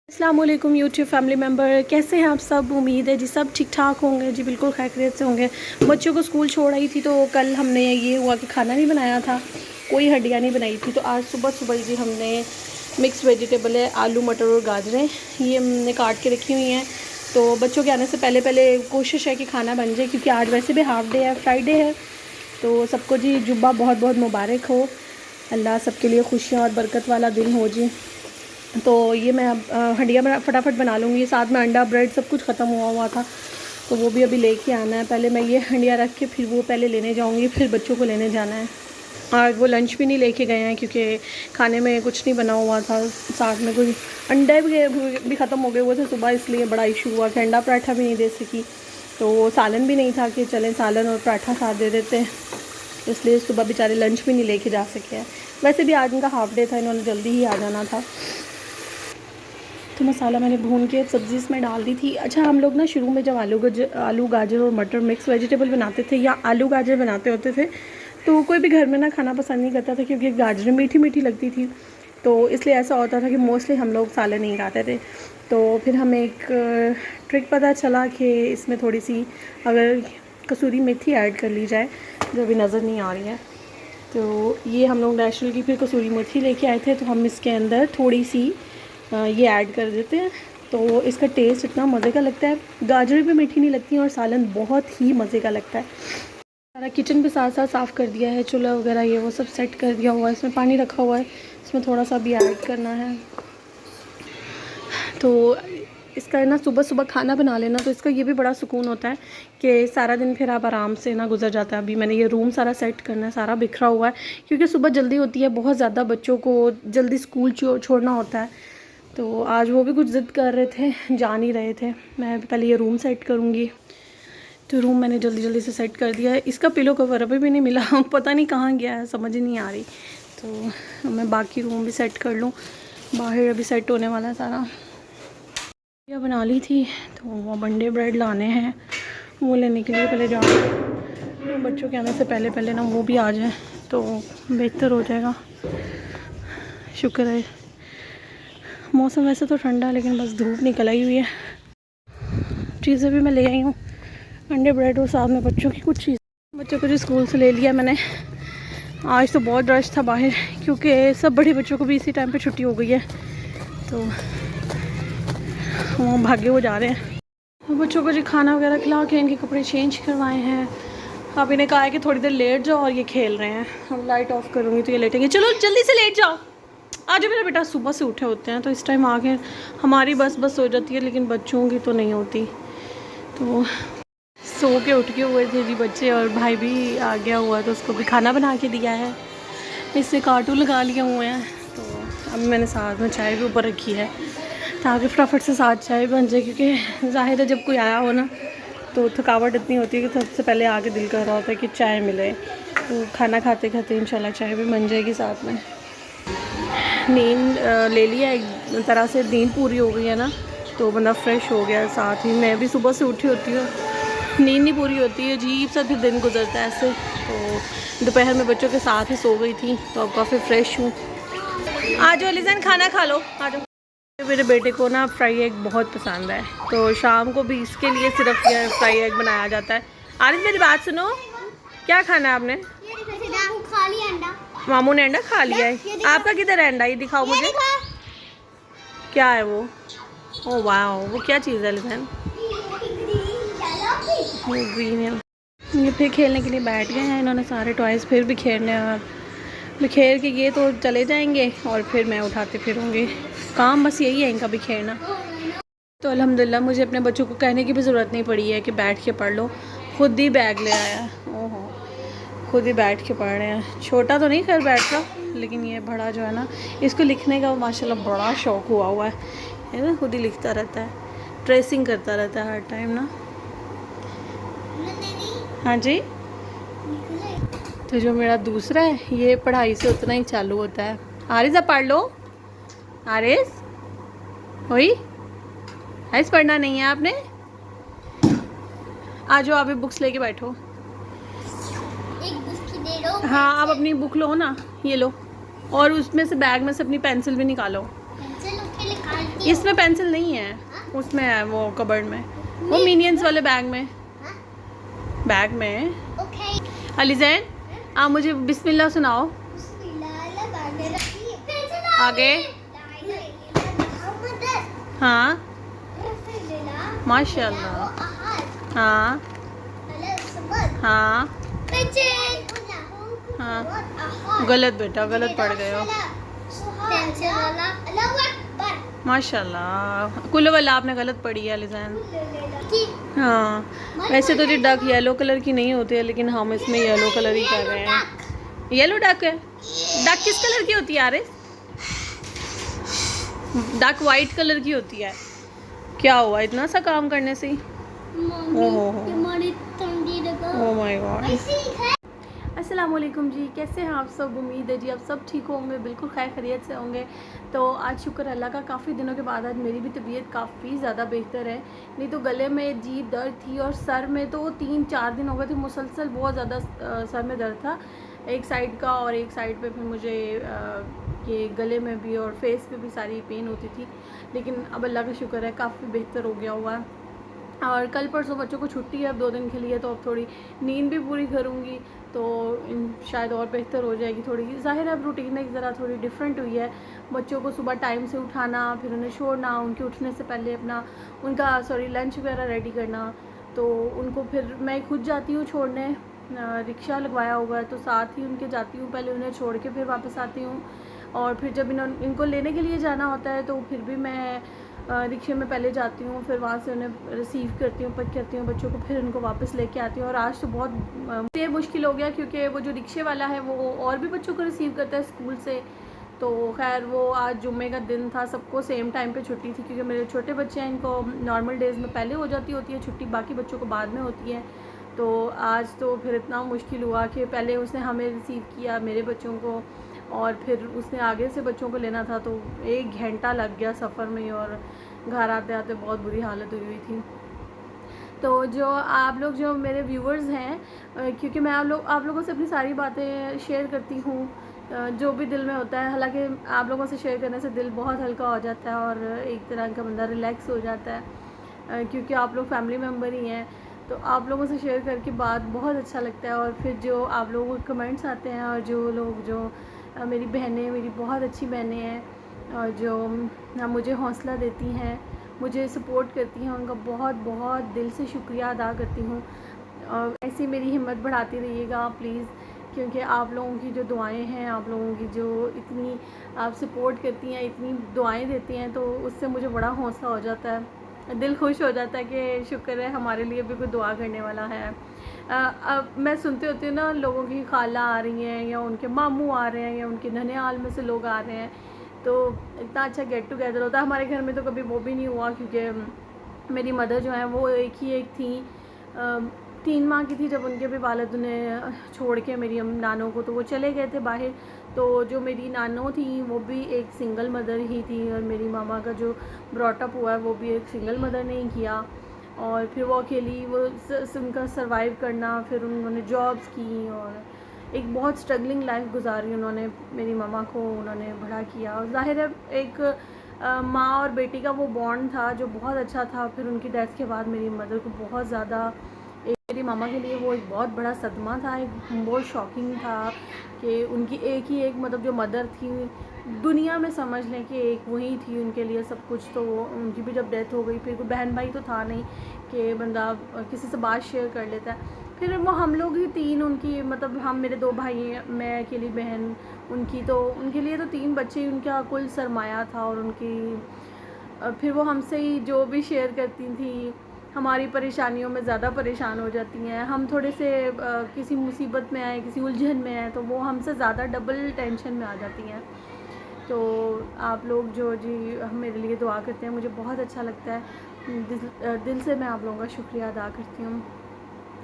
अस्सलाम वालेकुम YouTube family member, कैसे हैं आप सब। उम्मीद है जी सब ठीक ठाक होंगे जी, बिल्कुल खैरियत से होंगे। बच्चों को स्कूल छोड़ आई थी तो कल हमने ये हुआ कि खाना नहीं बनाया था, कोई हड्डियाँ नहीं बनाई थी। तो आज सुबह सुबह जी हमने मिक्स वेजिटेबल है, आलू मटर और गाजरें ये हमने काट के रखी हुई हैं। तो बच्चों के आने से पहले पहले कोशिश है कि खाना बन जाए, क्योंकि आज वैसे भी हाफ़ डे है, फ्राइडे है। तो सबको जी जुब्बा बहुत बहुत मुबारक हो, अल्लाह सबके लिए खुशियाँ और बरकत वाला दिन हो जी। तो ये मैं अब हंडिया फटाफट बना लूँगी। साथ में अंडा ब्रेड सब कुछ ख़त्म हुआ था, तो वो भी अभी लेके आना है। पहले मैं ये हंडिया रख के फिर वो पहले लेने जाऊँगी, फिर बच्चों को लेने जाना है। आज वो लंच भी नहीं लेके गए हैं क्योंकि खाने में कुछ नहीं बना हुआ था। साथ में कुछ अंडे भी ख़त्म हो गए हुए थे सुबह, इसलिए बड़ा इशू हुआ कि अंडा पराठा भी नहीं दे सकी। तो सालन भी नहीं था कि चलें सालन और पराठा साथ दे देते हैं, इसलिए सुबह बेचारे लंच भी नहीं लेके जा सके हैं। वैसे भी आज उनका हाफ़ डे था, इन्होंने जल्दी ही आ जाना था। तो मसाला मैंने भून के सब्ज़ी इसमें डाल दी थी। अच्छा, हम लोग ना शुरू में जब आलू गाजर और मटर मिक्स वेजिटेबल बनाते थे या आलू गाजर बनाते होते थे, तो कोई भी घर में ना खाना पसंद नहीं करता था, क्योंकि गाजरें मीठी मीठी लगती थी। तो इसलिए ऐसा होता था कि मोस्टली हम लोग सालन नहीं खाते थे। तो फिर हमें एक ट्रिक पता चला कि इसमें थोड़ी सी अगर कसूरी मेथी ऐड कर ली जाए, जो अभी नज़र नहीं आ रही है। तो ये हम लोग नेचुरल की फिर कसूरी मेथी लेके आए थे, तो हम इसके अंदर थोड़ी सी ये ऐड कर देते हैं। तो इसका टेस्ट इतना मज़े का लगता है, गाजर भी मीठी नहीं लगती और सालन बहुत ही मज़े का लगता है। सारा किचन भी साथ साथ साफ़ कर दिया है, चूल्हा वगैरह ये वो सब सेट कर दिया हुआ है। इसमें पानी रखा हुआ है, इसमें थोड़ा सा भी ऐड करना है। तो इसका ना सुबह सुबह खाना बना लेना, तो इसका ये भी बड़ा सुकून होता है कि सारा दिन फिर आप आराम से ना गुजर जाता है। अभी मैंने ये रूम सारा सेट करना है, सारा बिखरा हुआ है, क्योंकि सुबह जल्दी होती है, बहुत ज़्यादा बच्चों को जल्दी स्कूल छोड़ना होता है। तो आज वो भी कुछ ज़िद कर रहे थे, जा नहीं रहे थे। मैं पहले ये रूम सेट करूँगी। तो रूम मैंने जल्दी जल्दी से सेट कर दिया है। इसका पिलो कवर अभी भी नहीं मिला, पता नहीं कहाँ गया है, समझ ही नहीं आ रही। तो मैं बाकी रूम भी सेट कर लूँ, बाहर अभी सेट होने वाला है सारा। यह बना ली थी, तो वो अंडे ब्रेड लाने हैं, वो लेने के लिए पहले जाऊँ। बच्चों के आने से पहले पहले ना वो भी आ जाए तो बेहतर हो जाएगा। शुक्र है मौसम वैसे तो ठंडा, लेकिन बस धूप निकल आई हुई है। चीज़ें भी मैं ले आई हूँ, अंडे ब्रेड और साथ में बच्चों की कुछ चीज़। बच्चों को जो स्कूल से ले लिया मैंने। आज तो बहुत रश था बाहर, क्योंकि सब बड़े बच्चों को भी इसी टाइम पे छुट्टी हो गई है, तो वो भागे हो जा रहे हैं। बच्चों को जो खाना वगैरह खिला के इनके कपड़े चेंज करवाए हैं। आप इन्हें कहा है कि थोड़ी देर लेट जाओ, और ये खेल रहे हैं। अब लाइट ऑफ करूँगी तो ये लेटेंगे। चलो जल्दी से लेट जाओ, आज मेरा बेटा सुबह से उठे होते हैं, तो इस टाइम आके हमारी बस हो जाती है, लेकिन बच्चों की तो नहीं होती। तो सो के उठ के हुए थे जी बच्चे, और भाई भी आ गया हुआ, तो उसको भी खाना बना के दिया है। इससे कार्टून लगा लिए हुए हैं। तो अब मैंने साथ में चाय भी ऊपर रखी है, ताकि फटाफट से साथ चाय बन जाए, क्योंकि ज़ाहिर है जब कोई आया हो ना, तो थकावट इतनी होती है कि सबसे पहले आके दिल कर रहा होता है कि चाय मिले। तो खाना खाते खाते इंशाल्लाह चाय भी बन जाएगी साथ में। नींद ले लिया, एक तरह से नींद पूरी हो गई है ना, तो बंदा फ्रेश हो गया। साथ ही मैं भी सुबह से उठी होती हूँ, नींद नहीं पूरी होती है, अजीब सा फिर दिन गुजरता है ऐसे। तो दोपहर में बच्चों के साथ ही सो गई थी, तो अब काफ़ी फ्रेश हूँ। आ जाओ लिज़न, खाना खा लो, आ जाओ। मेरे बेटे को ना फ्राई एग बहुत पसंद है, तो शाम को भी इसके लिए सिर्फ ये फ्राई एग बनाया जाता है। आरिफ मेरी बात सुनो, क्या खाना है आपने? मामू ने अंडा खा लिया है। आपका किधर है अंडा, ये दिखाओ मुझे, क्या है वो? ओह वाह, वो क्या चीज़ है लिज़न? वो ग्रीन है। ये फिर खेलने के लिए बैठ गए हैं इन्होंने सारे टॉयज़, फिर बिखेरने हैं। बिखेर के ये तो चले जाएंगे और फिर मैं उठाते फिरूँगी। काम बस यही है इनका, बिखेरना। तो अल्हम्दुलिल्लाह मुझे अपने बच्चों को कहने की भी ज़रूरत नहीं पड़ी है कि बैठ के पढ़ लो, खुद ही बैग ले आया। ओहो, खुद ही बैठ के पढ़ रहे हैं। छोटा तो नहीं खैर बैठ रहा, लेकिन ये बड़ा जो है ना, इसको लिखने का माशाल्लाह बड़ा शौक़ हुआ है ना, खुद ही लिखता रहता है, ट्रेसिंग करता रहता है हर टाइम ना। हाँ जी। तो जो मेरा दूसरा है, ये पढ़ाई से उतना ही चालू होता है। आरिस आप पढ़ लो, आरिस वही आरिस, पढ़ना नहीं है आपने? आ जाओ, आप भी बुक्स लेके बैठो। एक बुक की दे दो। हाँ, आप अपनी बुक लो ना, ये लो, और उसमें से बैग में से अपनी पेंसिल भी निकालो। पेंसिल निकाल जाती हूँ। इसमें पेंसिल नहीं है, उसमें है वो कबर्ड में, वो नहीं। मिनियंस वाले बैग में, हाँ? बैग में। ओके। अलीज़ैन आप मुझे बिस्मिल्लाह सुनाओ। आगे। हाँ माशाल्लाह। हाँ हाँ हाँ, गलत बेटा, गलत पढ़ गए हो। माशाल्लाह, कुल वाला आपने गलत पढ़ी है अलीज़ैन। हाँ वैसे तो जो डक येलो कलर की नहीं होती है, लेकिन हम इसमें येलो कलर ही कर रहे हैं। येलो डक है। डक किस कलर की होती है आरिस? डक वाइट कलर की होती है। क्या हुआ इतना सा काम करने से? Oh my God. अस्सलाम वालेकुम जी, कैसे हैं आप सब? उम्मीद है जी आप सब ठीक होंगे, बिल्कुल खैर खैरियत से होंगे। तो आज शुक्र अल्लाह का, काफ़ी दिनों के बाद आज मेरी भी तबीयत काफ़ी ज़्यादा बेहतर है। नहीं तो गले में अजीब दर्द थी और सर में तो 3-4 दिन हो गए थे मुसलसल बहुत ज़्यादा सर में दर्द था, एक साइड का, और एक साइड पे फिर मुझे ये गले में भी और फेस पे भी सारी पेन होती थी। लेकिन अब अल्लाह का शुक्र है काफ़ी बेहतर हो गया हुआ है। और कल परसों बच्चों को छुट्टी है अब 2 दिन के लिए, तो अब थोड़ी नींद भी पूरी करूँगी तो शायद और बेहतर हो जाएगी थोड़ी। ज़ाहिर है अब रूटीन एक ज़रा थोड़ी डिफरेंट हुई है। बच्चों को सुबह टाइम से उठाना, फिर उन्हें छोड़ना, उनके उठने से पहले अपना लंच वगैरह रेडी करना। तो उनको फिर मैं खुद जाती हूँ छोड़ने, रिक्शा लगवाया हुआ है तो साथ ही उनके जाती हूँ, पहले उन्हें छोड़ के फिर वापस आती हूँ। और फिर जब इनको लेने के लिए जाना होता है तो फिर भी मैं रिक्शे में पहले जाती हूँ, फिर वहाँ से उन्हें रिसीव करती हूँ, पिक करती हूँ बच्चों को, फिर उनको वापस लेके आती हूँ। और आज तो बहुत ये मुश्किल हो गया क्योंकि वो जो रिक्शे वाला है वो और भी बच्चों को रिसीव करता है स्कूल से। तो खैर वो आज जुम्मे का दिन था, सबको सेम टाइम पे छुट्टी थी क्योंकि मेरे छोटे बच्चे हैं, इनको नॉर्मल डेज़ में पहले हो जाती होती है छुट्टी, बाकी बच्चों को बाद में होती है। तो आज तो फिर इतना मुश्किल हुआ कि पहले उसने हमें रिसीव किया, मेरे बच्चों को, और फिर उसने आगे से बच्चों को लेना था, तो 1 घंटा लग गया सफ़र में और घर आते आते बहुत बुरी हालत हुई थी। तो जो आप लोग जो मेरे व्यूवर्स हैं, क्योंकि मैं आप लोगों से अपनी सारी बातें शेयर करती हूँ, जो भी दिल में होता है, हालांकि आप लोगों से शेयर करने से दिल बहुत हल्का हो जाता है और एक तरह का बंदा रिलैक्स हो जाता है, क्योंकि आप लोग फैमिली मेम्बर ही हैं। तो आप लोगों से शेयर करके बात बहुत अच्छा लगता है। और फिर जो आप लोगों को कमेंट्स आते हैं और जो लोग जो मेरी बहनें, मेरी बहुत अच्छी बहनें हैं और जो मुझे हौसला देती हैं, मुझे सपोर्ट करती हैं, उनका बहुत बहुत दिल से शुक्रिया अदा करती हूँ। और ऐसी मेरी हिम्मत बढ़ाती रहिएगा प्लीज़, क्योंकि आप लोगों की जो दुआएं हैं, आप लोगों की जो इतनी आप सपोर्ट करती हैं, इतनी दुआएं देती हैं, तो उससे मुझे बड़ा हौसला हो जाता है, दिल खुश हो जाता है कि शुक्र है हमारे लिए भी कोई दुआ करने वाला है। अब मैं सुनती होती हूँ ना, लोगों की खाला आ रही हैं या उनके मामू आ रहे हैं या उनके ननिहाल में से लोग आ रहे हैं, तो इतना अच्छा गेट टुगेदर होता है। हमारे घर में तो कभी वो भी नहीं हुआ क्योंकि मेरी मदर जो है वो एक थी, 3 माह की थी जब उनके भी वालिद उन्हें छोड़ के, मेरी नानों को, तो वो चले गए थे बाहर। तो जो मेरी नानों थी वो भी एक सिंगल मदर ही थी और मेरी मामा का जो ब्रॉटअप हुआ है वो भी एक सिंगल मदर ने ही किया। और फिर वो अकेली वो उनका सर्वाइव करना, फिर उन्होंने जॉब्स की और एक बहुत स्ट्रगलिंग लाइफ गुजारी उन्होंने, मेरी मामा को उन्होंने बड़ा किया। और ज़ाहिर है एक माँ और बेटी का वो बॉन्ड था जो बहुत अच्छा था। फिर उनकी डेथ के बाद मेरी मदर को बहुत ज़्यादा, मेरी मामा के लिए वो एक बहुत बड़ा सदमा था, एक बहुत शॉकिंग था कि उनकी एक ही एक मतलब जो मदर थी दुनिया में, समझ लें कि एक वही थी उनके लिए सब कुछ। तो उनकी भी जब डेथ हो गई, फिर कोई बहन भाई तो था नहीं कि बंदा किसी से बात शेयर कर लेता है। फिर वो हम लोग ही 3 उनकी, मतलब हम मेरे 2 भाई हैं, मैं अकेली बहन उनकी, तो उनके लिए तो 3 बच्चे ही उनका कुल सरमाया था। और उनकी फिर वो हमसे ही जो भी शेयर करती थी, हमारी परेशानियों में ज़्यादा परेशान हो जाती हैं। हम थोड़े से किसी मुसीबत में आए, किसी उलझन में आए, तो वो हमसे ज़्यादा डबल टेंशन में आ जाती हैं। तो आप लोग जो जी मेरे लिए दुआ करते हैं, मुझे बहुत अच्छा लगता है, दिल से मैं आप लोगों का शुक्रिया अदा करती हूँ।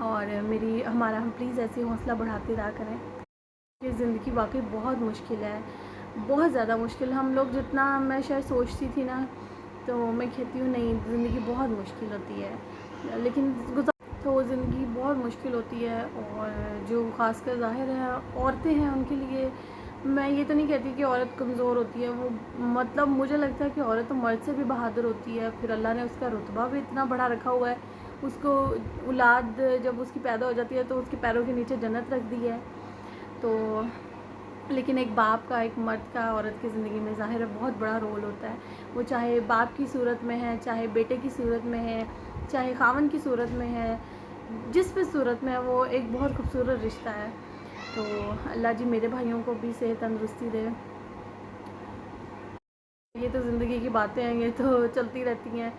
और हम प्लीज़ ऐसे हौसला बढ़ाते रहा करें। ये ज़िंदगी वाकई बहुत मुश्किल है, बहुत ज़्यादा मुश्किल। हम लोग जितना, मैं शायद सोचती थी ना, तो मैं कहती हूँ नहीं, ज़िंदगी बहुत मुश्किल होती है, लेकिन तो ज़िंदगी बहुत मुश्किल होती है। और जो ख़ासकर ज़ाहिर है औरतें हैं, उनके लिए मैं ये तो नहीं कहती कि औरत कमज़ोर होती है, वो मतलब मुझे लगता है कि औरत तो मर्द से भी बहादुर होती है। फिर अल्लाह ने उसका रुतबा भी इतना बड़ा रखा हुआ है, उसको औलाद जब उसकी पैदा हो जाती है तो उसके पैरों के नीचे जन्नत रख दी है। तो लेकिन एक बाप का, एक मर्द का औरत की ज़िंदगी में ज़ाहिर है बहुत बड़ा रोल होता है। वो चाहे बाप की सूरत में है, चाहे बेटे की सूरत में है, चाहे खावन की सूरत में है, जिस भी सूरत में है, वो एक बहुत खूबसूरत रिश्ता है। तो अल्लाह जी मेरे भाइयों को भी सेहत तंदुरुस्ती दे। ये तो ज़िंदगी की बातें हैं, ये तो चलती रहती हैं।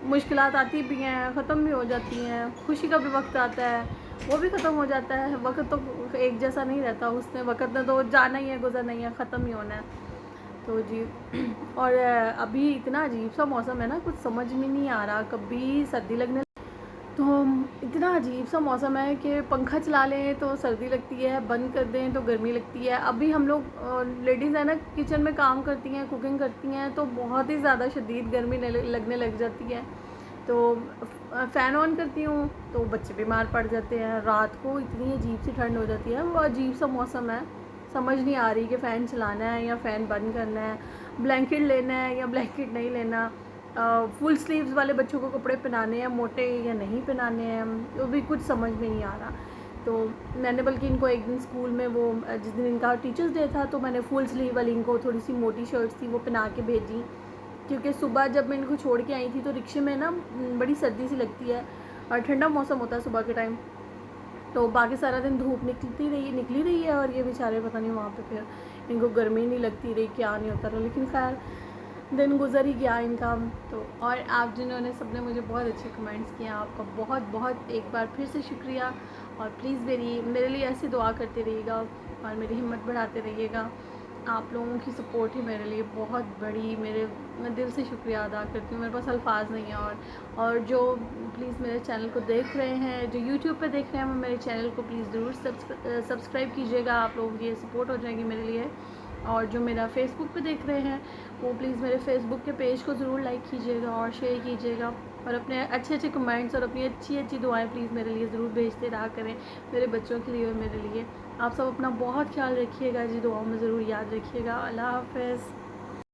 मुश्किलात आती भी हैं, ख़त्म भी हो जाती हैं। खुशी का भी वक्त आता है, वो भी ख़त्म हो जाता है। वक्त तो एक जैसा नहीं रहता, उसने वक्त ने तो जाना ही है, गुजरना ही है, ख़त्म ही होना है। तो जी और अभी इतना अजीब सा मौसम है ना, कुछ समझ में नहीं आ रहा, कभी सर्दी लगने तो इतना अजीब सा मौसम है कि पंखा चला लें तो सर्दी लगती है, बंद कर दें तो गर्मी लगती है। अभी हम लोग लेडीज़ है ना, किचन में काम करती हैं, कुकिंग करती हैं, तो बहुत ही ज़्यादा शदीद गर्मी लगने लग जाती है। तो फ़ैन ऑन करती हूँ तो बच्चे बीमार पड़ जाते हैं। रात को इतनी अजीब सी ठंड हो जाती है, वो अजीब सा मौसम है, समझ नहीं आ रही कि फ़ैन चलाना है या फ़ैन बंद करना है, ब्लैंकेट लेना है या ब्लैंकेट नहीं लेना, फुल स्लीव्स वाले बच्चों को कपड़े पहनाने हैं मोटे या नहीं पहनाने हैं, वो भी कुछ समझ में नहीं आ रहा। तो मैंने बल्कि इनको एक दिन स्कूल में वो जिस दिन इनका टीचर्स डे था, तो मैंने फुल स्लीव वाली इनको थोड़ी सी मोटी शर्ट्स थी वो पहना के भेजी, क्योंकि सुबह जब मैं इनको छोड़ के आई थी तो रिक्शे में ना बड़ी सर्दी सी लगती है और ठंडा मौसम होता है सुबह के टाइम। तो बाकी सारा दिन धूप निकली रही है और ये बेचारे पता नहीं वहाँ पे फिर इनको गर्मी नहीं लगती रही, क्या नहीं होता रहा, लेकिन खैर दिन गुजर ही गया इनका। तो और आप जिन्होंने सबने मुझे बहुत अच्छे कमेंट्स किए, आपका बहुत बहुत एक बार फिर से शुक्रिया। और प्लीज़ मेरे लिए ऐसी दुआ करते रहिएगा और मेरी हिम्मत बढ़ाते रहिएगा। आप लोगों की सपोर्ट ही मेरे लिए बहुत बड़ी, मैं दिल से शुक्रिया अदा करती हूँ, मेरे पास अल्फाज नहीं है। और जो प्लीज़ मेरे चैनल को देख रहे हैं, जो यूट्यूब पे देख रहे हैं, वो मेरे चैनल को प्लीज़ ज़रूर सब्सक्राइब कीजिएगा, आप लोगों की सपोर्ट हो जाएगी मेरे लिए। और जो मेरा फेसबुक पे देख रहे हैं, वो प्लीज़ मेरे फेसबुक के पेज को ज़रूर लाइक कीजिएगा और शेयर कीजिएगा, और अपने अच्छे अच्छे कमेंट्स और अपनी अच्छी अच्छी दुआएं प्लीज़ मेरे लिए ज़रूर भेजते रहा करें, मेरे बच्चों के लिए और मेरे लिए। आप सब अपना बहुत ख्याल रखिएगा जी, दुआओं में ज़रूर याद रखिएगा। अल्लाह हाफ़िज़।